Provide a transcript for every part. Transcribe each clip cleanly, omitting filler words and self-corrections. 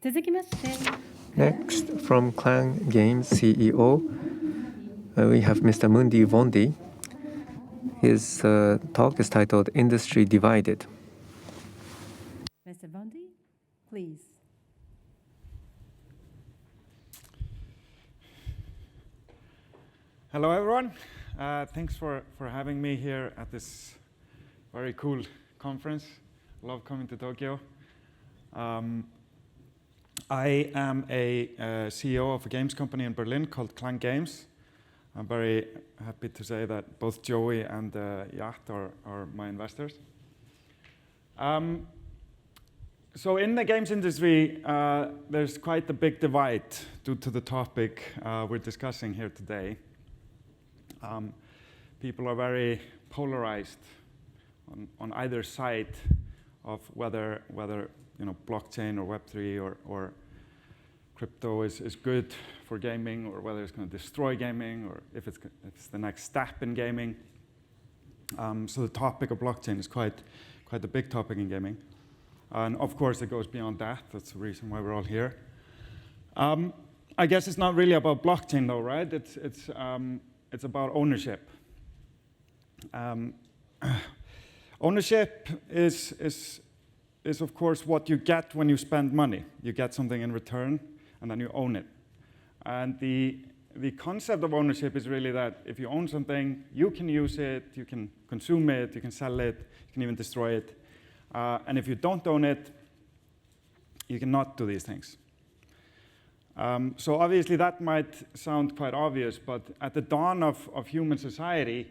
続きまして Next, from Clan Games CEO, we have Mr. Mundi Vondi. His talk is titled Industry Divided. Mr. Vondi, please. Hello, everyone. Thanks for having me here at this very cool conference. Love coming to Tokyo. I am a CEO of a games company in Berlin called Clan Games. I'm very happy to say that both Joey and Yacht are my investors. So in the games industry, there's quite a big divide due to the topic we're discussing here today. People are very polarized on either side of whether blockchain or Web3 or crypto is good for gaming, or whether it's going to destroy gaming, or if it's the next step in gaming. So the topic of blockchain is quite a big topic in gaming. And of course, it goes beyond that. That's the reason why we're all here. I guess it's not really about blockchain, though, right? It's about ownership. Ownership is of course what you get when you spend money. You get something in return, and then you own it. And the concept of ownership is really that if you own something, you can use it, you can consume it, you can sell it, you can even destroy it. And if you don't own it, you cannot do these things. So obviously that might sound quite obvious, but at the dawn of human society,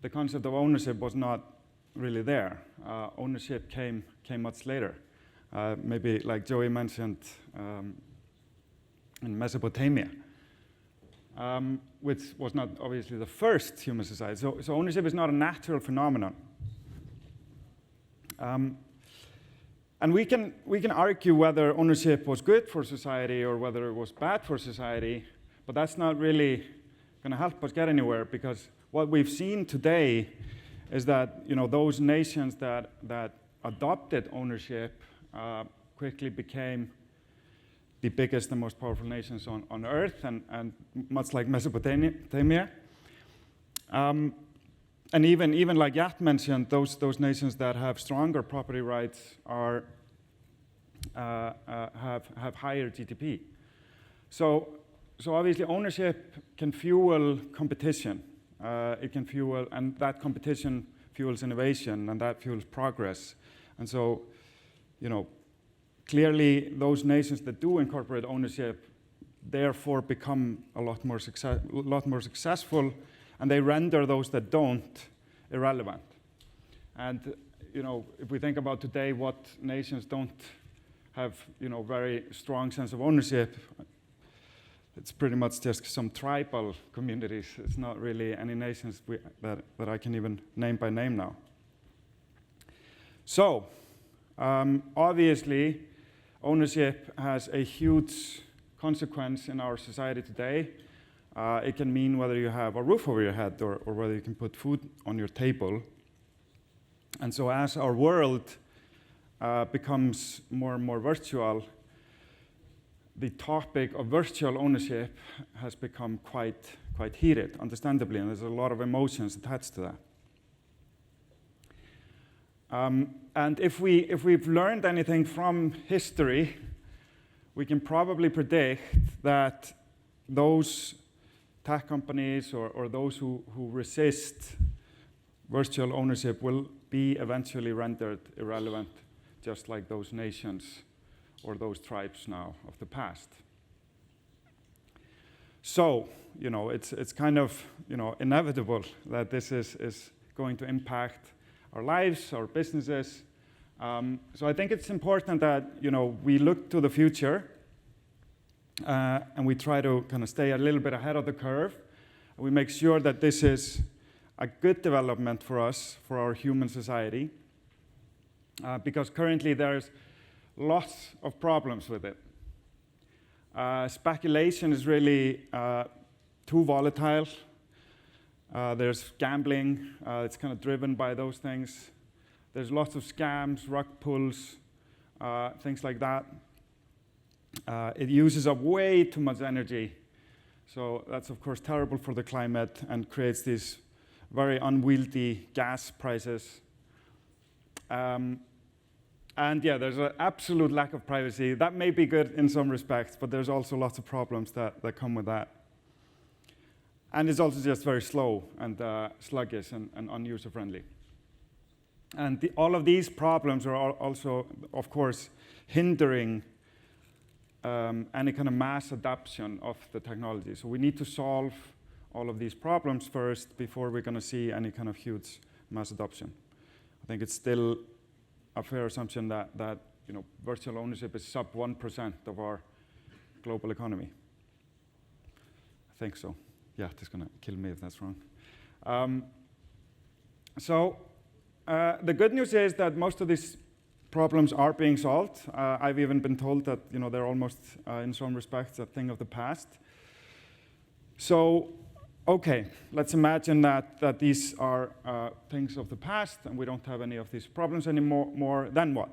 the concept of ownership was not really there. Ownership came much later. Maybe like Joey mentioned, in Mesopotamia, which was not obviously the first human society. So ownership is not a natural phenomenon. And we can argue whether ownership was good for society or whether it was bad for society, but that's not really going to help us get anywhere, because what we've seen today is that those nations that adopted ownership quickly became the biggest and most powerful nations on Earth, and much like Mesopotamia. And even like Yat mentioned, those nations that have stronger property rights have higher GDP. So obviously ownership can fuel competition. It can fuel, and that competition fuels innovation, and that fuels progress. And so, clearly those nations that do incorporate ownership therefore become a lot more successful, and they render those that don't irrelevant. And if we think about today, what nations don't have very strong sense of ownership, it's pretty much just some tribal communities. It's not really any nations that I can even name by name now. So obviously, ownership has a huge consequence in our society today. It can mean whether you have a roof over your head or whether you can put food on your table. And so as our world becomes more and more virtual, the topic of virtual ownership has become quite heated, understandably, and there's a lot of emotions attached to that. And if we've learned anything from history, we can probably predict that those tech companies or those who resist virtual ownership will be eventually rendered irrelevant, just like those nations or those tribes now of the past. So, it's kind of, inevitable that this is going to impact our lives, our businesses. So I think it's important that, we look to the future and we try to kind of stay a little bit ahead of the curve. We make sure that this is a good development for us, for our human society, because currently there's lots of problems with it. Speculation is really too volatile. There's gambling. It's kind of driven by those things. There's lots of scams, rug pulls, things like that. It uses up way too much energy. So that's, of course, terrible for the climate and creates these very unwieldy gas prices. And yeah, there's an absolute lack of privacy. That may be good in some respects, but there's also lots of problems that come with that. And it's also just very slow and sluggish and unuser-friendly. And all of these problems are also, of course, hindering any kind of mass adoption of the technology. So we need to solve all of these problems first before we're going to see any kind of huge mass adoption. I think it's still a fair assumption that virtual ownership is sub 1% of our global economy. I think so. Yeah, it's going to kill me if that's wrong. The good news is that most of these problems are being solved. I've even been told that they're almost, in some respects, a thing of the past. So, okay, let's imagine that these are things of the past and we don't have any of these problems anymore. Then what?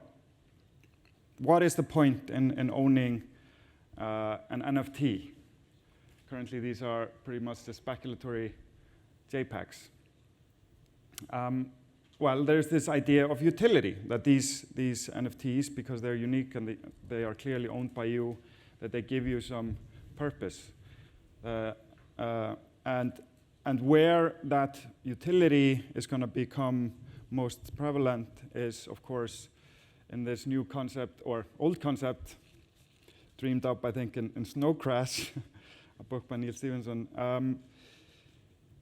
What is the point in owning an NFT? Currently, these are pretty much the speculatory JPEGs. Well, there's this idea of utility, that these NFTs, because they're unique and they are clearly owned by you, that they give you some purpose. And where that utility is going to become most prevalent is, of course, in this new concept, or old concept, dreamed up, I think, in Snow Crash, a book by Neil Stephenson.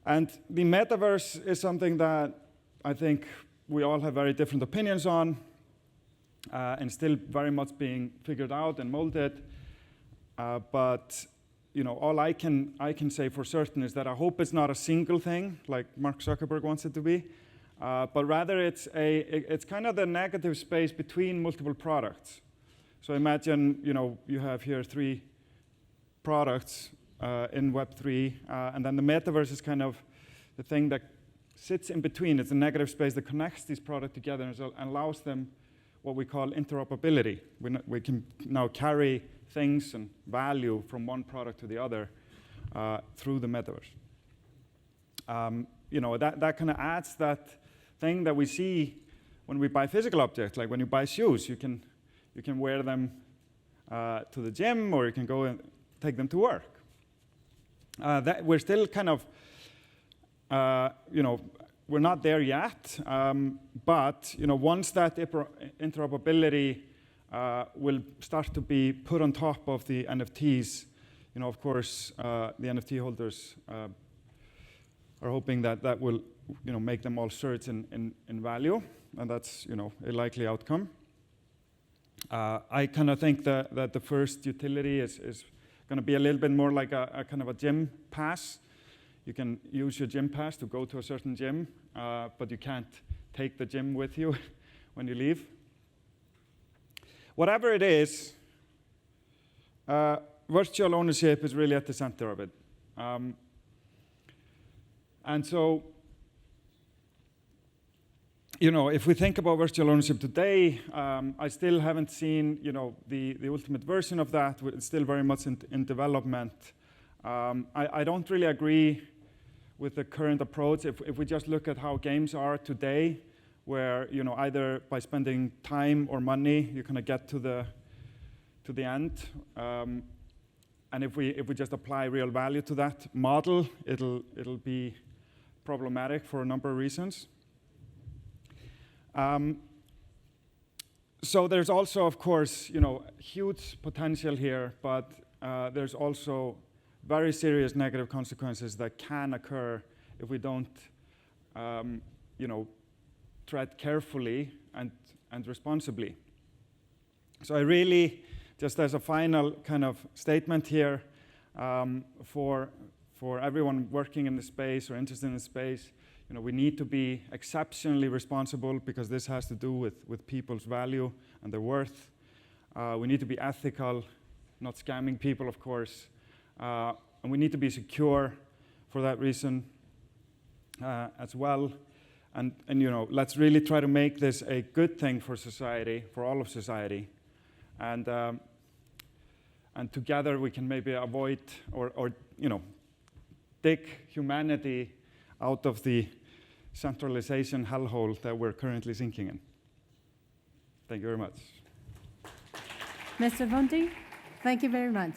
And the metaverse is something that I think we all have very different opinions on, and still very much being figured out and molded. But all I can say for certain is that I hope it's not a single thing like Mark Zuckerberg wants it to be, but rather it's kind of the negative space between multiple products. So imagine you have here 3 products in Web3, and then the metaverse is kind of the thing that sits in between. It's a negative space that connects these products together and allows them what we call interoperability. We can now carry things and value from one product to the other through the metaverse. That kind of adds that thing that we see when we buy physical objects, like when you buy shoes, you can wear them to the gym, or you can go and take them to work. That we're still kind of we're not there yet, but once that interoperability will start to be put on top of the NFTs, of course, the NFT holders are hoping that will make them all surge in value, and that's a likely outcome. I kind of think that the first utility is going to be a little bit more like a kind of a gym pass. You can use your gym pass to go to a certain gym, but you can't take the gym with you when you leave. Whatever it is, virtual ownership is really at the center of it. And so, if we think about virtual ownership today, I still haven't seen, the ultimate version of that. It's still very much in development. I don't really agree with the current approach. If we just look at how games are today, where either by spending time or money you kind of get to the end, and if we just apply real value to that model, it'll be problematic for a number of reasons. So there's also, of course, huge potential here, but there's also very serious negative consequences that can occur if we don't, tread carefully and responsibly. So I really, just as a final kind of statement here, for everyone working in the space or interested in the space, we need to be exceptionally responsible, because this has to do with people's value and their worth. We need to be ethical, not scamming people, of course. And we need to be secure for that reason as well. And let's really try to make this a good thing for society, for all of society. And And together we can maybe avoid or dig humanity out of the centralization hellhole that we're currently sinking in. Thank you very much. Mr. Vondi, thank you very much.